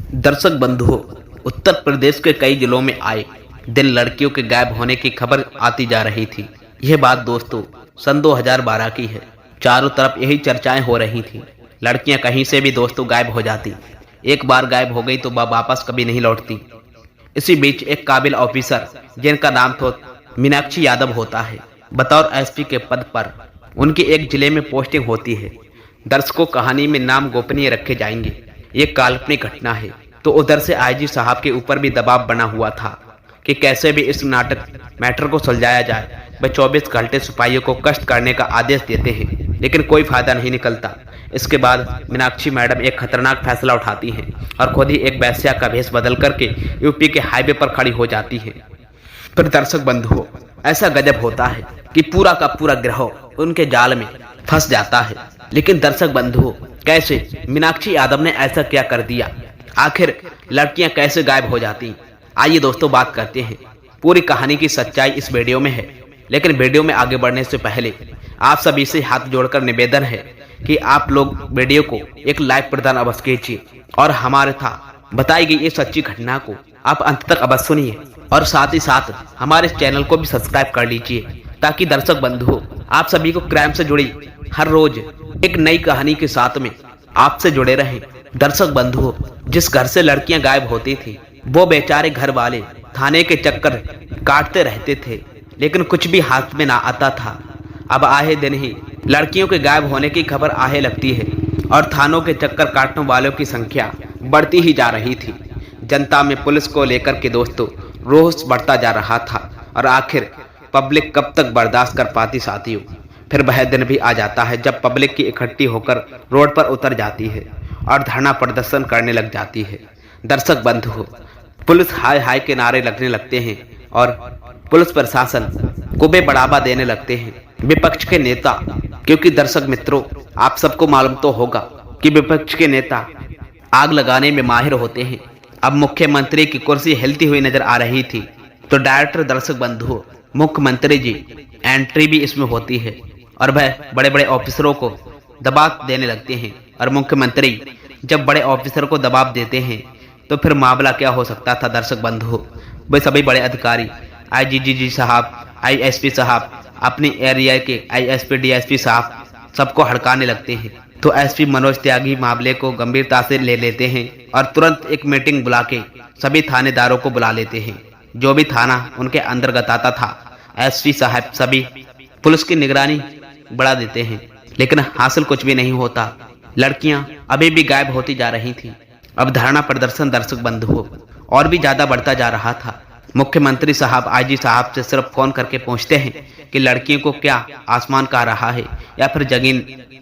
दर्शक बंधुओं, उत्तर प्रदेश के कई जिलों में आए दिन लड़कियों के गायब होने की खबर आती जा रही थी। यह बात दोस्तों सन 2012 की है। चारों तरफ यही चर्चाएं हो रही थी। लड़कियां कहीं से भी दोस्तों गायब हो जाती, एक बार गायब हो गई तो वह वापस कभी नहीं लौटती। इसी बीच एक काबिल ऑफिसर जिनका नाम तो मीनाक्षी यादव होता है, बतौर एसपी के पद पर उनकी एक जिले में पोस्टिंग होती है। दर्शकों, कहानी में नाम गोपनीय रखे जाएंगे, ये काल्पनिक घटना है। तो उधर से आईजी साहब के ऊपर भी दबाव बना हुआ था कि कैसे भी इस नाटक मैटर को सुलझाया जाए। वह 24 घंटे सिपाहियों को कष्ट करने का आदेश देते हैं, लेकिन कोई फायदा नहीं निकलता। इसके बाद मीनाक्षी मैडम एक खतरनाक फैसला उठाती हैं और खुद ही एक वेश्या का भेष बदल करके यूपी के हाईवे पर खड़ी हो जाती है। फिर दर्शक बंधुओं, ऐसा गजब होता है कि पूरा का पूरा गिरोह उनके जाल में फंस जाता है। लेकिन दर्शक बंधुओं, कैसे मीनाक्षी यादव ने ऐसा क्या कर दिया? आखिर लड़कियां कैसे गायब हो जाती? आइए दोस्तों बात करते हैं। पूरी कहानी की सच्चाई इस वीडियो में है। लेकिन वीडियो में आगे बढ़ने से पहले आप सभी से हाथ जोड़कर निवेदन है कि आप लोग वीडियो को एक लाइक प्रदान अवश्य कीजिए और हमारे था बताई गई ये सच्ची घटना को आप अंत तक अवश्य सुनिए और साथ ही साथ हमारे चैनल को भी सब्सक्राइब कर लीजिए, ताकि दर्शक बंधुओं आप सभी को क्राइम से जुड़ी हर रोज एक नई कहानी के साथ में आपसे जुड़े रहें। दर्शक बंधुओं, जिस घर से लड़कियां गायब होती थी वो बेचारे घर वाले थाने के चक्कर काटते रहते थे, लेकिन कुछ भी हाथ में ना आता था। अब आए दिन ही लड़कियों के गायब होने की खबर आने लगती है और थानों के चक्कर काटने वालों की संख्या बढ़ती ही जा रही थी। जनता में पुलिस को लेकर के दोस्तों रोष बढ़ता जा रहा था और आखिर पब्लिक कब तक बर्दाश्त कर पाती साथियों। फिर वह दिन भी आ जाता है जब पब्लिक की इकट्ठी होकर रोड पर उतर जाती है और धरना प्रदर्शन करने लग जाती है। दर्शक बंधुओं, पुलिस हाय हाय के नारे लगने लगते हैं और पुलिस प्रशासन को भी बढ़ावा देने लगते हैं विपक्ष के नेता। क्योंकि दर्शक मित्रों, आप सबको मालूम तो होगा कि विपक्ष के नेता आग लगाने में माहिर होते हैं। अब मुख्यमंत्री की कुर्सी हिलती हुई नजर आ रही थी तो डायरेक्टर दर्शक बंधुओं मुख्यमंत्री जी एंट्री भी इसमें होती है और वह बड़े बड़े ऑफिसरों को दबाव देने लगते हैं। और मुख्यमंत्री जब बड़े ऑफिसर को दबाव देते हैं तो फिर मामला क्या हो सकता था दर्शक बंधुओं? वे सभी बड़े अधिकारी आईजीजी साहब, आईएसपी साहब, अपनी एरिया के आईएसपी डीएसपी साहब सबको हड़काने लगते हैं। तो एसपी मनोज त्यागी मामले को गंभीरता से ले लेते हैं और तुरंत एक मीटिंग बुला के सभी थानेदारों को बुला लेते हैं। जो भी थाना उनके अंतर्गत आता था एसपी साहब सभी पुलिस की निगरानी बढ़ा देते हैं, लेकिन हासिल कुछ भी नहीं होता। लड़कियां अभी भी गायब होती जा रही थी। अब धरना प्रदर्शन दर्शक बंधुओं और भी ज्यादा बढ़ता जा रहा था। मुख्यमंत्री साहब आईजी साहब से सिर्फ फोन करके पूछते हैं कि लड़कियों को क्या आसमान कह रहा है या फिर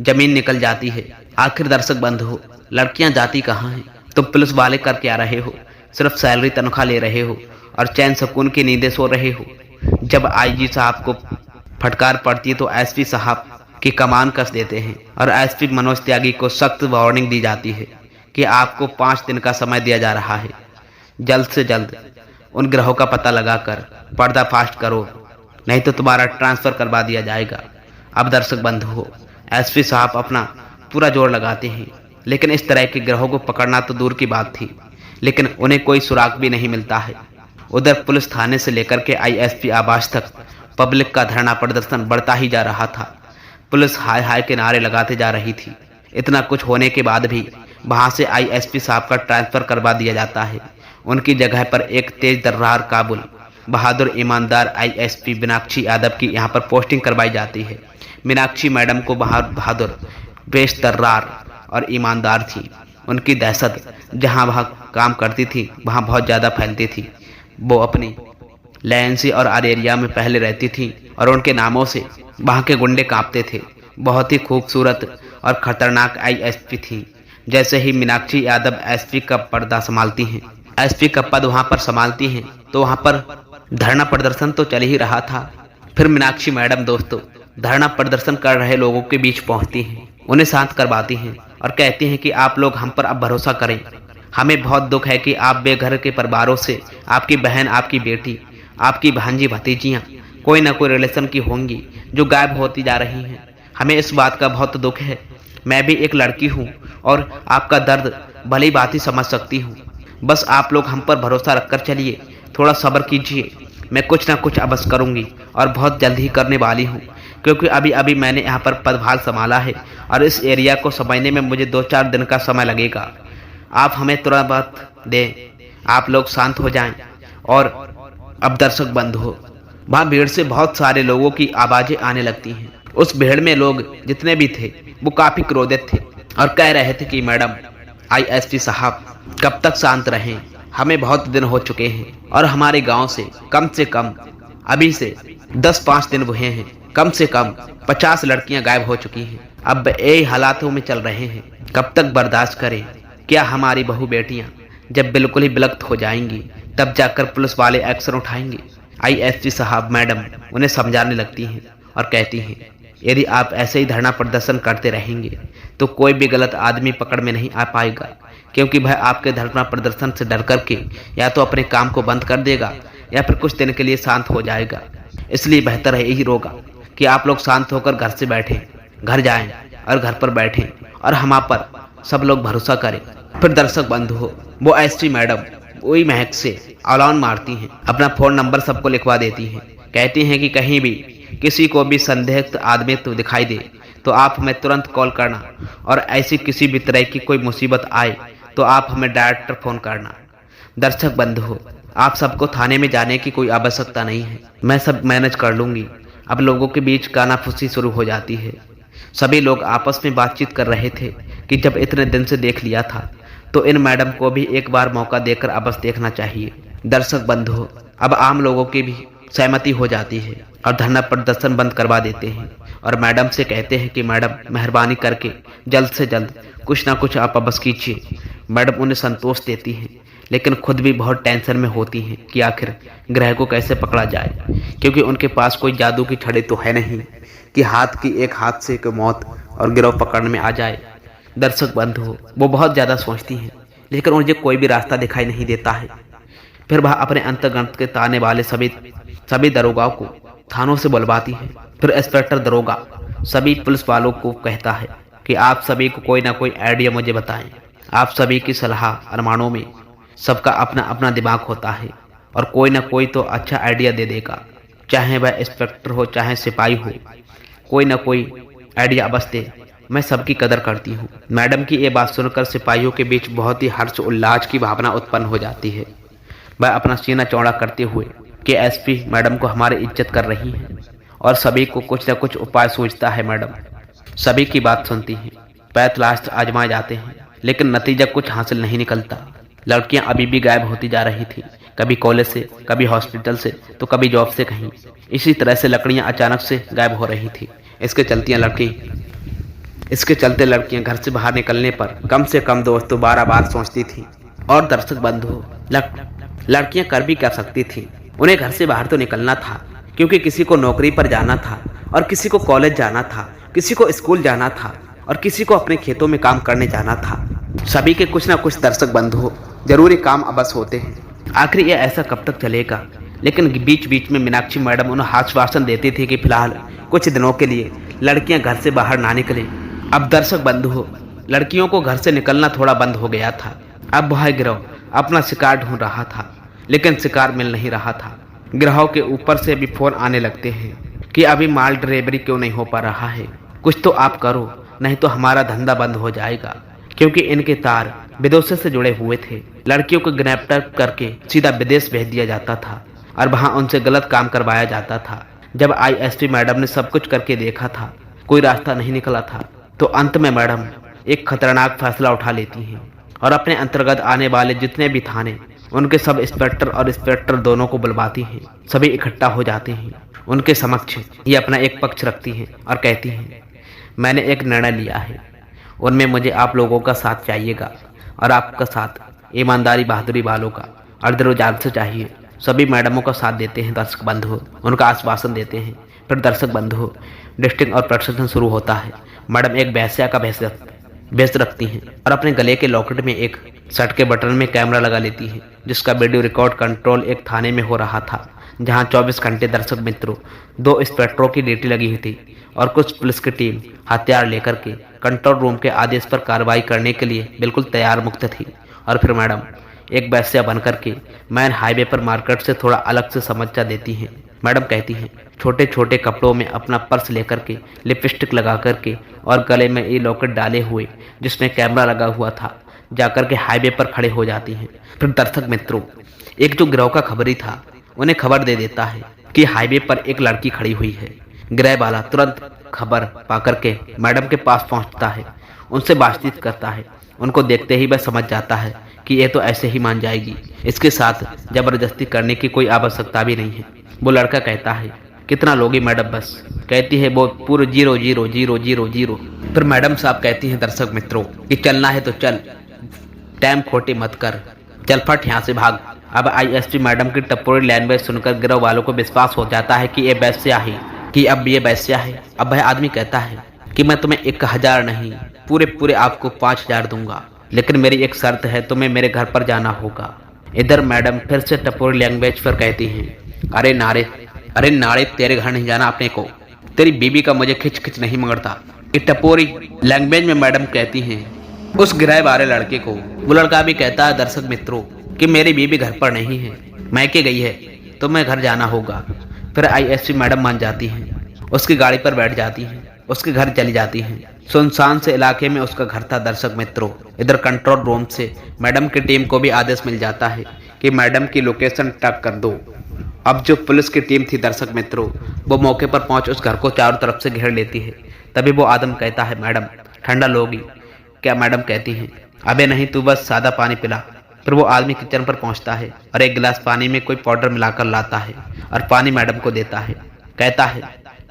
जमीन निकल जाती है। आखिर दर्शक बंधुओं, लड़कियां जाती कहाँ हैं? तुम पुलिस वाले कर क्या रहे हो? सिर्फ सैलरी तनख्वाह ले रहे हो और चैन सुकून की नींदें सो रहे हो। जब आईजी साहब को फटकार पड़ती है तो एसपी साहब की कमान कस देते हैं और एसपी मनोज त्यागी को सख्त वार्निंग दी जाती है कि आपको 5 दिन का समय दिया जा रहा है। जल्द से जल्द उन ग्रहों का पता लगाकर पर्दाफाश करो, नहीं तो तुम्हारा ट्रांसफर करवा दिया जाएगा। अब दर्शक बंधुओं, एसपी साहब अपना पूरा जोर लगाते हैं, लेकिन इस तरह के ग्रहों को पकड़ना तो दूर की बात थी, लेकिन उन्हें कोई सुराग भी नहीं मिलता है। उधर पुलिस थाने से लेकर के आईएसपी आवास तक पब्लिक का धरना प्रदर्शन बढ़ता ही जा रहा था। पुलिस हाय हाय के नारे लगाते जा रही थी। इतना कुछ होने के बाद भी वहां से आईएसपी साहब का ट्रांसफर करवा दिया जाता है। उनकी जगह पर एक तेज तर्रार काबुल बहादुर ईमानदार आईएसपी मीनाक्षी यादव की यहां पर पोस्टिंग करवाई जाती है। मीनाक्षी मैडम को बहादुर, बेश तर्रार और ईमानदार थी। उनकी दहशत जहां वह काम करती थी वहां बहुत ज़्यादा फैलती थी। वो अपनी लैंसी और एरिया में पहले रहती थी और उनके नामों से वहां के गुंडे कांपते थे। बहुत ही खूबसूरत और खतरनाक आईएसपी थी। जैसे ही मीनाक्षी यादव एसपी का पर्दा संभालती हैं, एसपी का पद वहां पर संभालती हैं, तो वहां पर धरना प्रदर्शन तो चल ही रहा था। फिर मीनाक्षी मैडम दोस्तों धरना प्रदर्शन कर रहे लोगों के बीच पहुंचती हैं, उन्हें शांत करवाती हैं और कहती हैं कि आप लोग हम पर अब भरोसा करें। हमें बहुत दुख है कि आप बेघर के परिवारों से आपकी बहन, आपकी बेटी, आपकी भांजी भतीजियां कोई ना कोई रिलेशन की होंगी जो गायब होती जा रही हैं। हमें इस बात का बहुत दुख है। मैं भी एक लड़की हूँ और आपका दर्द भली भांति समझ सकती हूँ। बस आप लोग हम पर भरोसा रखकर चलिए, थोड़ा सब्र कीजिए। मैं कुछ ना कुछ अवश्य करूँगी और बहुत जल्द ही करने वाली हूँ, क्योंकि अभी अभी मैंने यहाँ पर पदभार संभाला है और इस एरिया को समझने में मुझे 2-4 दिन का समय लगेगा। आप हमें तुरंत बात दें, आप लोग शांत हो जाएं। और अब दर्शक बंद हो, वहाँ भीड़ से बहुत सारे लोगों की आवाज़ें आने लगती हैं। उस भीड़ में लोग जितने भी थे वो काफ़ी क्रोधित थे और कह रहे थे कि मैडम आईएसपी साहब कब तक शांत रहें, हमें बहुत दिन हो चुके हैं और हमारे गांव से कम अभी से 10-5 दिन हुए हैं, कम से कम 50 लड़कियां गायब हो चुकी हैं। अब यही हालातों में चल रहे हैं, कब तक बर्दाश्त करें? क्या हमारी बहू बेटियां जब बिल्कुल ही विलुप्त हो जाएंगी तब जाकर पुलिस वाले एक्शन उठाएंगे? आईएसपी साहब मैडम उन्हें समझाने लगती हैं और कहती हैं, यदि आप ऐसे ही धरना प्रदर्शन करते रहेंगे तो कोई भी गलत आदमी पकड़ में नहीं आ पाएगा, क्योंकि वह आपके धरना प्रदर्शन से डर करके या तो अपने काम को बंद कर देगा या फिर कुछ दिन के लिए शांत हो जाएगा। इसलिए बेहतर है यही होगा कि आप लोग शांत होकर घर से बैठें, घर जाएं और घर पर बैठें और हम पर सब लोग भरोसा करें। फिर दर्शक बंधु हो, वो एसटी मैडम वही महक से ऐलान मारती हैं, अपना फ़ोन नंबर सबको लिखवा देती हैं। कहती हैं कि कहीं भी किसी को भी संदिग्ध आदमी तो दिखाई दे तो आप हमें तुरंत कॉल करना, और ऐसी किसी भी तरह की कोई मुसीबत आए तो आप हमें डायरेक्ट फ़ोन करना। दर्शक बंधु हो, आप सबको थाने में जाने की कोई आवश्यकता नहीं है, मैं सब मैनेज कर लूँगी। अब लोगों के बीच कानाफूसी शुरू हो जाती है। सभी लोग आपस में बातचीत कर रहे थे कि जब इतने दिन से देख लिया था तो इन मैडम को भी एक बार मौका देकर अवश्य देखना चाहिए। दर्शक बंधु हो, अब आम लोगों की भी सहमति हो जाती है और धरना प्रदर्शन बंद करवा देते हैं और मैडम से कहते हैं कि मैडम मेहरबानी करके जल्द से जल्द कुछ ना कुछ आप अवश्य कीजिए। मैडम उन्हें संतोष देती हैं, लेकिन खुद भी बहुत टेंशन में होती हैं कि आखिर ग्रह को कैसे पकड़ा जाए, क्योंकि उनके पास कोई जादू की छड़ी तो है नहीं कि एक हाथ से कोई मौत और गिरोह पकड़ने में आ जाए। दर्शक बंधु हो, वो बहुत ज़्यादा सोचती हैं, लेकिन उन्हें कोई भी रास्ता दिखाई नहीं देता है। फिर वह अपने अंतर्गत के ताने वाले सभी दरोगाओं को थानों से बुलवाती है। फिर इंस्पेक्टर दरोगा सभी पुलिस वालों को कहता है कि आप सभी को कोई ना कोई आइडिया मुझे बताएं। आप सभी की सलाह अरमानों में सबका अपना अपना दिमाग होता है और कोई ना कोई तो अच्छा आइडिया दे देगा, चाहे वह इंस्पेक्टर हो चाहे सिपाही हो, कोई ना कोई आइडिया अवश्य दे। मैं सबकी कदर करती हूँ। मैडम की ये बात सुनकर सिपाहियों के बीच बहुत ही हर्ष उल्लास की भावना उत्पन्न हो जाती है। वह अपना सीना चौड़ा करते हुए कि एसपी मैडम को हमारी इज्जत कर रही है और सभी को कुछ न कुछ उपाय सोचता है। मैडम सभी की बात सुनती हैं, पैथ आजमाए जाते हैं, लेकिन नतीजा कुछ हासिल नहीं निकलता। लड़कियां अभी भी गायब होती जा रही थी, कभी कॉलेज से, कभी हॉस्पिटल से, तो कभी जॉब से कहीं। इसी तरह से लड़कियां अचानक से गायब हो रही थी। इसके चलते लड़कियां घर से बाहर निकलने पर कम से कम दोस्तों 12 बार सोचती थीं। और दर्शक बंधु, लड़कियां कर भी क्या सकती थीं? उन्हें घर से बाहर तो निकलना था, क्योंकि किसी को नौकरी पर जाना था और किसी को कॉलेज जाना था, किसी को स्कूल जाना था और किसी को अपने खेतों में काम करने जाना था। सभी के कुछ ना कुछ दर्शक बंधु जरूरी काम अवश्य होते हैं। आखिर ये ऐसा कब तक चलेगा? लेकिन बीच बीच में मीनाक्षी मैडम उन्हें आश्वासन देती थी कि फिलहाल कुछ दिनों के लिए लड़कियां घर से बाहर ना निकलें। अब दर्शक बंधु, लड़कियों को घर से निकलना थोड़ा बंद हो गया था। अब वह गिरोह अपना शिकार ढूंढ रहा था, लेकिन शिकार मिल नहीं रहा था। गिरोह के ऊपर से भी फोन आने लगते हैं कि अभी माल डिलीवरी क्यों नहीं हो पा रहा है, कुछ तो आप करो, नहीं तो हमारा धंधा बंद हो जाएगा। क्योंकि इनके तार विदेशों से जुड़े हुए थे। लड़कियों को गिरफ्तार करके सीधा विदेश भेज दिया जाता था और वहां उनसे गलत काम करवाया जाता था। जब आईएसपी मैडम ने सब कुछ करके देखा था, कोई रास्ता नहीं निकला था, तो अंत में मैडम एक खतरनाक फैसला उठा लेती हैं और अपने अंतर्गत आने वाले जितने भी थाने, उनके सब इंस्पेक्टर और इंस्पेक्टर दोनों को बुलवाती हैं। सभी इकट्ठा हो जाते हैं। उनके समक्ष ये अपना एक पक्ष रखती हैं और कहती हैं, मैंने एक निर्णय लिया है, उनमें मुझे आप लोगों का साथ चाहिएगा और आपका साथ ईमानदारी बहादुरी वालों का और दिलोजान से चाहिए। सभी मैडमों का साथ देते हैं दर्शक बंधु, उनका आश्वासन देते हैं। फिर दर्शक बंधु डिस्टिंग और प्रदर्शन शुरू होता है। मैडम एक बेस्या का भेस रखती हैं और अपने गले के लॉकेट में एक शर्ट के बटन में कैमरा लगा लेती हैं, जिसका वीडियो रिकॉर्ड कंट्रोल एक थाने में हो रहा था, जहां 24 घंटे दर्शक मित्रों 2 इंस्पेक्टरों की ड्यूटी लगी हुई थी और कुछ पुलिस की टीम हथियार लेकर के कंट्रोल रूम के आदेश पर कार्रवाई करने के लिए बिल्कुल तैयार मुक्त थी। और फिर मैडम एक वैश्या बनकर के मैन हाईवे पर मार्केट से थोड़ा अलग से समझा देती हैं। मैडम कहती हैं, छोटे छोटे कपड़ों में अपना पर्स लेकर के, लिपस्टिक लगा करके और गले में ये लॉकेट डाले हुए जिसमें कैमरा लगा हुआ था, जाकर के हाईवे पर खड़े हो जाती हैं। फिर दर्शक मित्रों, एक जो गिरोह का खबरी था उन्हें खबर दे देता है कि हाईवे पर एक लड़की खड़ी हुई है। गिरोह वाला तुरंत खबर पाकर के मैडम के पास पहुंचता है, उनसे बातचीत करता है। उनको देखते ही वह समझ जाता है कि ये तो ऐसे ही मान जाएगी, इसके साथ जबरदस्ती करने की कोई आवश्यकता भी नहीं है। वो लड़का कहता है, कितना लोगी मैडम? बस। कहती है वो पूरे 00000। फिर मैडम साहब कहती हैं दर्शक मित्रों कि चलना है तो चल, टाइम खोटी मत कर, चल फट यहाँ से भाग। अब आईएसपी मैडम की टपोरी लैंग्वेज सुनकर गिरोह वालों को विश्वास हो जाता है कि ये वैश्या है, कि अब ये वैश्या है। अब वह आदमी कहता है कि मैं तुम्हें 1000 नहीं, पूरे आपको 5000 दूंगा, लेकिन मेरी एक शर्त है, तुम्हें मेरे घर पर जाना होगा। इधर मैडम फिर से टपोरी लैंग्वेज पर कहती हैं, अरे नारे तेरे घर नहीं जाना अपने को, तेरी बीबी का मुझे खिच नहीं मगड़ता। ये टपोरी लैंग्वेज में मैडम कहती हैं उस गिराए वाले लड़के को। वो लड़का भी कहता है दर्शक मित्रों कि मेरी बीबी घर पर नहीं है, मैके गई है, तो मैं घर जाना होगा। फिर आईएसपी मैडम मान जाती हैं, उसकी गाड़ी पर बैठ जाती हैं, उसके घर चली जाती हैं। सुनसान से इलाके में उसका घर था दर्शक मित्रों। इधर कंट्रोल रूम से मैडम की टीम को भी आदेश मिल जाता है कि मैडम की लोकेशन ट्रैक कर दो। अब जो पुलिस की टीम थी दर्शक मित्रों, वो मौके पर पहुंच उस घर को चारों तरफ से घेर लेती है। तभी वो आदम कहता है, मैडम ठंडा लोगी क्या? मैडम कहती हैं, अबे नहीं, तू बस सादा पानी पिला। फिर वो आदमी किचन पर पहुंचता है और एक गिलास पानी में कोई पाउडर मिलाकर लाता है और पानी मैडम को देता है। कहता है,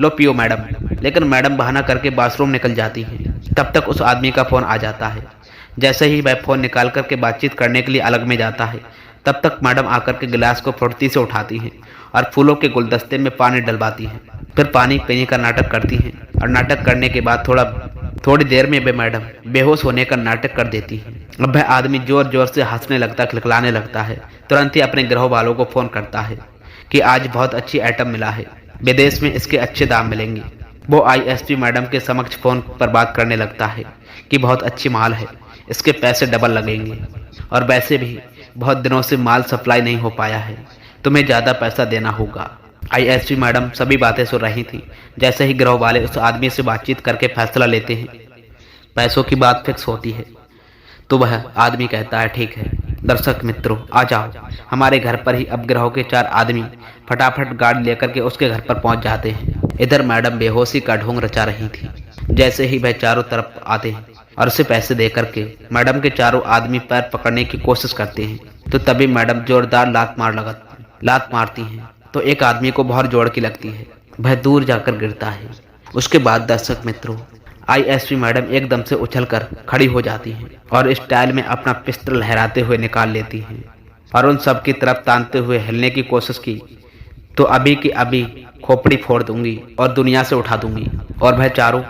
लो पियो मैडम। लेकिन मैडम बहाना करके बाथरूम निकल जाती है। तब तक उस आदमी का फोन आ जाता है। जैसे ही वह फोन निकाल करके बातचीत करने के लिए अलग में जाता है, तब तक मैडम आकर के गिलास को फुर्ती से उठाती हैं और फूलों के गुलदस्ते में पानी डलवाती हैं। फिर पानी पीने का नाटक करती हैं और नाटक करने के बाद थोड़ी देर में वे मैडम बेहोश होने का नाटक कर देती है। अब वह आदमी जोर जोर से हंसने लगता, खिलखिलाने लगता है। तुरंत ही अपने गिरोह वालों को फोन करता है कि आज बहुत अच्छी आइटम मिला है, विदेश में इसके अच्छे दाम मिलेंगे। वो आईएसपी मैडम के समक्ष फोन पर बात करने लगता है कि बहुत अच्छी माल है, इसके पैसे डबल लगेंगे, और वैसे भी बहुत दिनों से माल सप्लाई नहीं हो पाया है, तुम्हें ज़्यादा पैसा देना होगा। आईएसपी मैडम सभी बातें सुन रही थी। जैसे ही गिरोह वाले उस आदमी से बातचीत करके फैसला लेते हैं, पैसों की बात फिक्स होती है, तो वह आदमी कहता है, ठीक है दर्शक मित्रों, आ जाओ हमारे घर पर ही। अब गिरोह के 4 आदमी फटाफट गाड़ी लेकर के उसके घर पर पहुंच जाते हैं। इधर मैडम बेहोशी का ढोंग रचा रही थी। जैसे ही वह चारों तरफ आते हैं और उसे पैसे दे करके मैडम के चारों आदमी पैर पकड़ने की कोशिश करते हैं, तो तभी मैडम जोरदार लात मारती हैं, तो एक आदमी को बहुत जोर की लगती है। वह दूर जाकर गिरता है। उसके बाद दर्शक मित्रों, आईएसपी मैडम एकदम से उछलकर खड़ी हो जाती हैं और स्टाइल में अपना पिस्टल लहराते हुए निकाल लेती हैं और उन सब की तरफ तानते हुए हिलने की कोशिश की, तो अभी की अभी खोपड़ी फोड़ दूंगी और दुनिया से उठा दूंगी। और वह चारों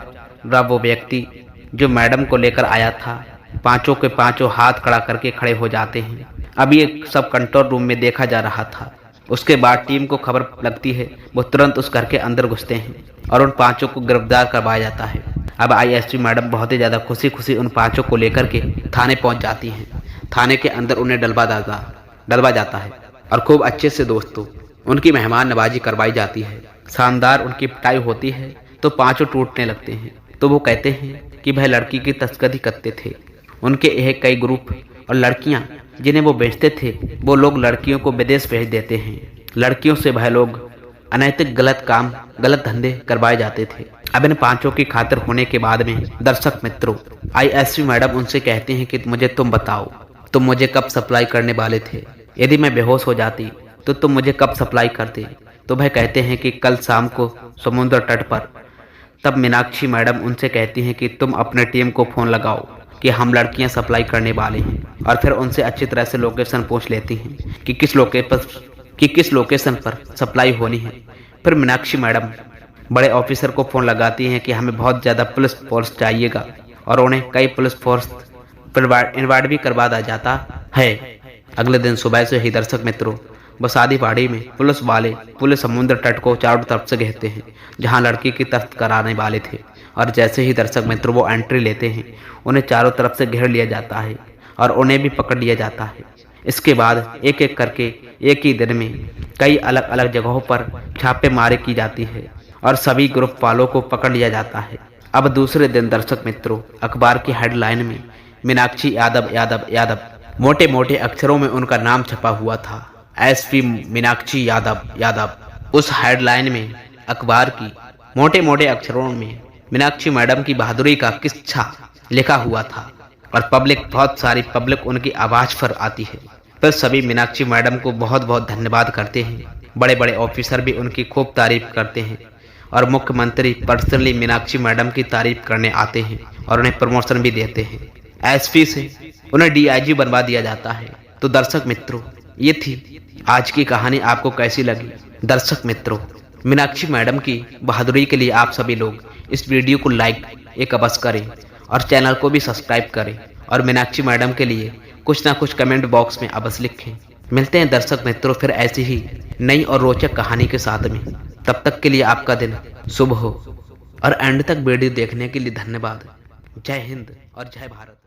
वो व्यक्ति जो मैडम को लेकर आया था, पांचों के पांचों हाथ खड़ा करके खड़े हो जाते हैं। अब ये सब कंट्रोल रूम में देखा जा रहा था। उसके बाद टीम को खबर लगती है, वो तुरंत उस घर के अंदर घुसते हैं और उन पांचों को गिरफ्तार करवाया जाता है। अब आईएसपी मैडम बहुत ही ज़्यादा खुशी उन पांचों को लेकर के थाने पहुंच जाती हैं। थाने के अंदर उन्हें डलवा जाता है और खूब अच्छे से दोस्तों उनकी मेहमान नवाजी करवाई जाती है। शानदार उनकी पिटाई होती है तो पांचों टूटने लगते हैं। तो वो कहते हैं कि वह लड़की की तस्करी करते थे। उनके यह कई ग्रुप और लड़कियां जिन्हें वो बेचते थे, वो लोग लड़कियों को विदेश भेज देते हैं। लड़कियों से वह लोग अनैतिक गलत धंधे करवाए जाते थे। अब इन पांचों की खातिर होने के बाद में दर्शक मित्रों, आईएसपी मैडम उनसे कहते हैं कि मुझे तुम बताओ, तुम मुझे कब सप्लाई करने वाले थे? यदि मैं बेहोश हो जाती तो तुम मुझे कब सप्लाई करते? तो वह कहते हैं कि कल शाम को समुद्र तट पर। तब मीनाक्षी मैडम उनसे कहती हैं कि तुम अपने टीम को फ़ोन लगाओ कि हम लड़कियां सप्लाई करने वाले हैं, और फिर उनसे अच्छी तरह से लोकेशन पूछ लेती हैं कि किस लोकेशन पर सप्लाई होनी है। फिर मीनाक्षी मैडम बड़े ऑफिसर को फ़ोन लगाती हैं कि हमें बहुत ज़्यादा पुलिस फोर्स चाहिएगा, और उन्हें कई पुलिस फोर्स इन्वाइट भी करवा दिया जाता है। अगले दिन सुबह से ही दर्शक मित्रों, बसादी पहाड़ी में पुलिस वाले पूरे समुद्र तट को चारों तरफ से घेरते हैं जहां लड़की की तस्करी कराने वाले थे। और जैसे ही दर्शक मित्रों वो एंट्री लेते हैं, उन्हें चारों तरफ से घेर लिया जाता है और उन्हें भी पकड़ लिया जाता है। इसके बाद एक एक करके एक ही दिन में कई अलग अलग जगहों पर छापेमारी की जाती है और सभी ग्रुप वालों को पकड़ लिया जाता है। अब दूसरे दिन दर्शक मित्रों, अखबार की हेडलाइन में मीनाक्षी यादव यादव यादव मोटे मोटे अक्षरों में उनका नाम छपा हुआ था, एसपी मीनाक्षी यादव यादव। उस हेडलाइन में अखबार की मोटे मोटे अक्षरों में मीनाक्षी मैडम की बहादुरी का किस्सा लिखा हुआ था और बहुत सारी पब्लिक उनकी आवाज पर आती है। फिर सभी मीनाक्षी मैडम को बहुत बहुत धन्यवाद करते हैं। बड़े बड़े ऑफिसर भी उनकी खूब तारीफ करते हैं और मुख्यमंत्री पर्सनली मीनाक्षी मैडम की तारीफ करने आते हैं और उन्हें प्रमोशन भी देते हैं। एसपी से उन्हें डीआईजी बनवा दिया जाता है। तो दर्शक मित्रों, ये थी आज की कहानी। आपको कैसी लगी? दर्शक मित्रों, मीनाक्षी मैडम की बहादुरी के लिए आप सभी लोग इस वीडियो को लाइक एक अवश्य करें और चैनल को भी सब्सक्राइब करें और मीनाक्षी मैडम के लिए कुछ ना कुछ कमेंट बॉक्स में अवश्य लिखें। मिलते हैं दर्शक मित्रों फिर ऐसी ही नई और रोचक कहानी के साथ में। तब तक के लिए आपका दिन शुभ हो और एंड तक वीडियो देखने के लिए धन्यवाद। जय हिंद और जय भारत।